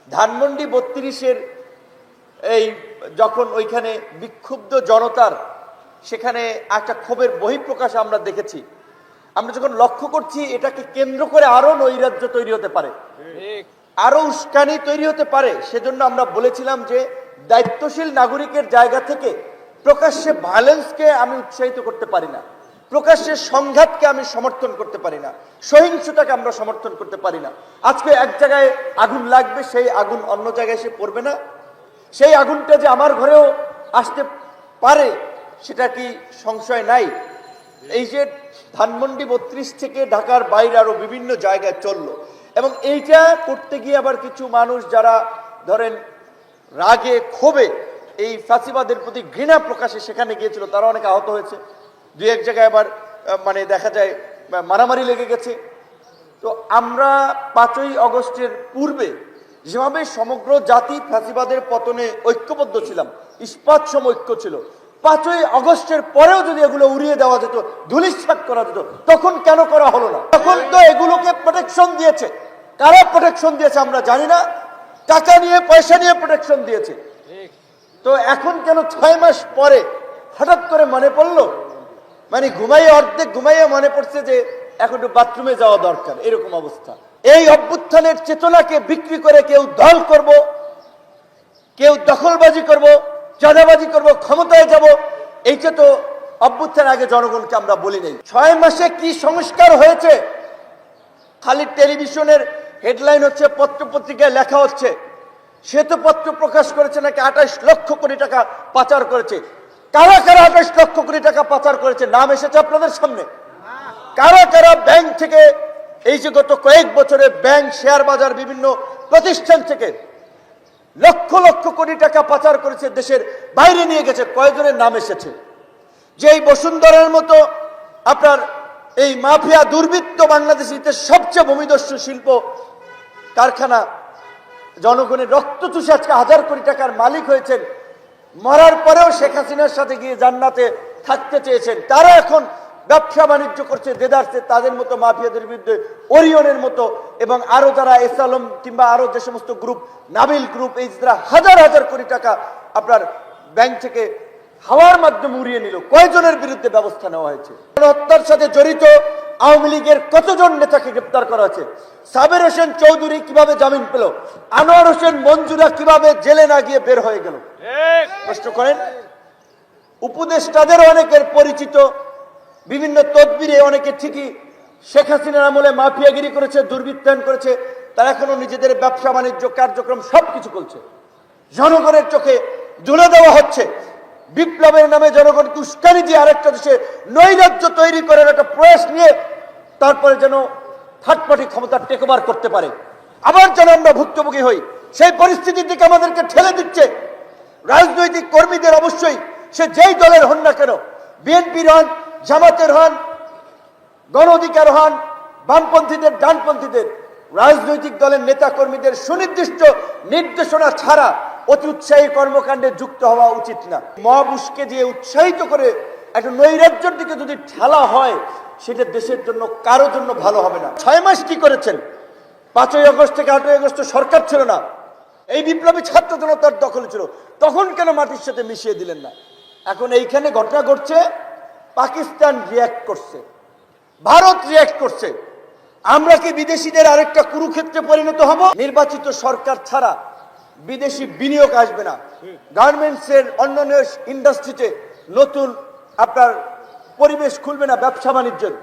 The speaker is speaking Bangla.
ধানমন্ডি 32-এর এই যখন ওইখানে বিক্ষুব্ধ জনতার সেখানে একটা ক্ষোভের বহিঃপ্রকাশ আমরা দেখেছি। আমরা যখন লক্ষ্য করছি এটাকে কেন্দ্র করে আরো নৈরাজ্য তৈরি হতে পারে, আরো উস্কানি তৈরি হতে পারে, সেজন্য আমরা বলেছিলাম যে দায়িত্বশীল নাগরিকের জায়গা থেকে প্রকাশ্যে ভায়োলেন্সকে আমি উৎসাহিত করতে পারি না, প্রকাশ্যে সংঘাতকে আমি সমর্থন করতে পারি না, সহিংসতাকে আমরা সমর্থন করতে পারি না। আজকে এক জায়গায় আগুন লাগবে, সেই আগুন অন্য জায়গায় এসে পড়বে না, সেই আগুনটা যে আমার ঘরেও আসতে পারে সেটা কি সংশয় নাই। এই যে ধানমন্ডি 32 থেকে ঢাকার বাইরে আরো বিভিন্ন জায়গায় চললো, এবং এইটা করতে গিয়ে আবার কিছু মানুষ যারা ধরেন রাগে ক্ষোভে এই ফাঁসিবাদের প্রতি ঘৃণা প্রকাশে সেখানে গিয়েছিল, তারা অনেক আহত হয়েছে। দুই এক জায়গায় আবার মানে দেখা যায় মারামারি লেগে গেছে। তো আমরা 5ই আগস্টের পূর্বে যেভাবে সমগ্র জাতি ফাঁসিবাদের পতনে ঐক্যবদ্ধ ছিলাম, ইস্পাত সম ঐক্য ছিল, 5ই আগস্টের পরেও যদি এগুলো উড়িয়ে দেওয়া যেত, ধূলিসাৎ করা যেত, তখন কেন করা হলো না? তখন তো এগুলোকে প্রোটেকশন দিয়েছে। কারা প্রোটেকশন দিয়েছে আমরা জানি না, টাকা নিয়ে পয়সা নিয়ে প্রোটেকশন দিয়েছে। তো এখন কেন 6 মাস পরে হঠাৎ করে মনে পড়লো? মানে অর্ধেক ঘুমাইয়ে মনে পড়ছে যে এখন একটু বাথরুমে যাওয়া দরকার, এরকম অবস্থা। এই অভ্যুত্থানের চেতনাকে বিক্রি করে কেউ দল করব, কেউ দখলবাজি করব, চাঁদাবাজি করব, ক্ষমতায় যাব, এইটা তো অভ্যুত্থান আগে জনগণকে আমরা বলি নাই। 6 মাসে কি সংস্কার হয়েছে? খালি টেলিভিশনের হেডলাইন হচ্ছে, পত্রপত্রিকায় লেখা হচ্ছে শ্বেতপত্র প্রকাশ করেছে নাকি 28 লক্ষ কোটি টাকা পাচার করেছে। কারা কারা 28 লক্ষ কোটি টাকা পাচার করেছে নাম এসেছে আপনাদের সামনে? কারা কারা ব্যাংক থেকে, এই যে গত কয়েক বছরে ব্যাংক, শেয়ার বাজার, বিভিন্ন প্রতিষ্ঠান থেকে লক্ষ লক্ষ কোটি টাকা পাচার করেছে, দেশের বাইরে নিয়ে গেছে, কয়েকজনের নাম এসেছে। যে এই বসুন্ধরার মতো আপনার এই মাফিয়া দুর্বৃত্ত বাংলাদেশিতে সবচেয়ে ভূমিদস্যু শিল্প কারখানা, জনগণের রক্ত চুষে আজকে 1000 কোটি টাকার মালিক হয়েছেন, মরার পরেও শেখ হাসিনার সাথে গিয়ে জান্নাতে থাকতে চেয়েছেন, তারা এখন ব্যবসা বাণিজ্য করছে দেদারসে। তাদের মতো মাফিয়াদের বিরুদ্ধে ওরিয়নের মতো এবং আরো যারা এস আলম কিংবা আরো যে সমস্ত গ্রুপ, নাবিল গ্রুপ, এই যারা হাজার হাজার কোটি টাকা আপনার ব্যাংক থেকে হাওয়ার মাধ্যমে উড়িয়ে নিল, কয়জনের বিরুদ্ধে ব্যবস্থা নেওয়া হয়েছে? হত্যার সাথে জড়িত আওয়ামী লীগের কতজন নেতাকে গ্রেপ্তার করা হয়েছে? সাবের হোসেন চৌধুরী কিভাবে জামিন পেল? আনোয়ার হোসেন মঞ্জুরা কিভাবে জেলে না গিয়ে বের হয়ে গেল? প্রশ্ন করেন। উপদেষ্টাদের অনেকের পরিচিত, বিভিন্ন তদবিরে অনেকে ঠিকই শেখ হাসিনার আমলে মাফিয়াগিরি করেছে, দুর্বৃত্তায়ন করেছে, তারা এখনো নিজেদের ব্যবসা বাণিজ্য কার্যক্রম সবকিছু করছে। জনগণের চোখে ধুলে দেওয়া হচ্ছে। বিপ্লবের নামে জনগণকে উস্কানি দিয়ে আরেকটা দেশে নৈরাজ্য তৈরি করার একটা প্রয়াস নিয়ে তারপরে যেন থার্ড পার্টি ক্ষমতা টেক ওভার করতে পারে, আবার যেন আমরা ভুক্তভোগী হই, সেই পরিস্থিতির দিকে আমাদেরকে ঠেলে দিচ্ছে। রাজনৈতিক কর্মীদের অবশ্যই সে যেই দলের হন না কেন, বিএনপির হন, জামাতের হন, গণ অধিকার হন, বামপন্থীদের, ডানপন্থীদের, রাজনৈতিক দলের নেতা কর্মীদের সুনির্দিষ্ট নির্দেশনা ছাড়া অতি উৎসাহী কর্মকাণ্ডে যুক্ত হওয়া উচিত না। মব উস্কে দিয়ে উৎসাহিত করে একটা নৈরাজ্যের দিকে যদি ঠেলা হয়, সেটা দেশের জন্য কারোর জন্য ভালো হবে না। 6 মাস কি করেছেন? 5ই আগস্ট থেকে 8ই আগস্ট সরকার ছিল না, এই বিপ্লবী ছাত্র জনতার দখল ছিল, তখন কেন মাটির সাথে মিশিয়ে দিলেন না? এখন এইখানে ঘটনা ঘটছে, পাকিস্তান রিয়্যাক্ট করছে, ভারত রিয়্যাক্ট করছে। আমরা কি বিদেশিদের আরেকটা কুরুক্ষেত্রে পরিণত হব? নির্বাচিত সরকার ছাড়া বিদেশি বিনিয়োগ আসবে না, গার্মেন্টসের, অন্যান্য ইন্ডাস্ট্রিতে নতুন আপনার পরিবেশ খুলবে না ব্যবসা বাণিজ্যের।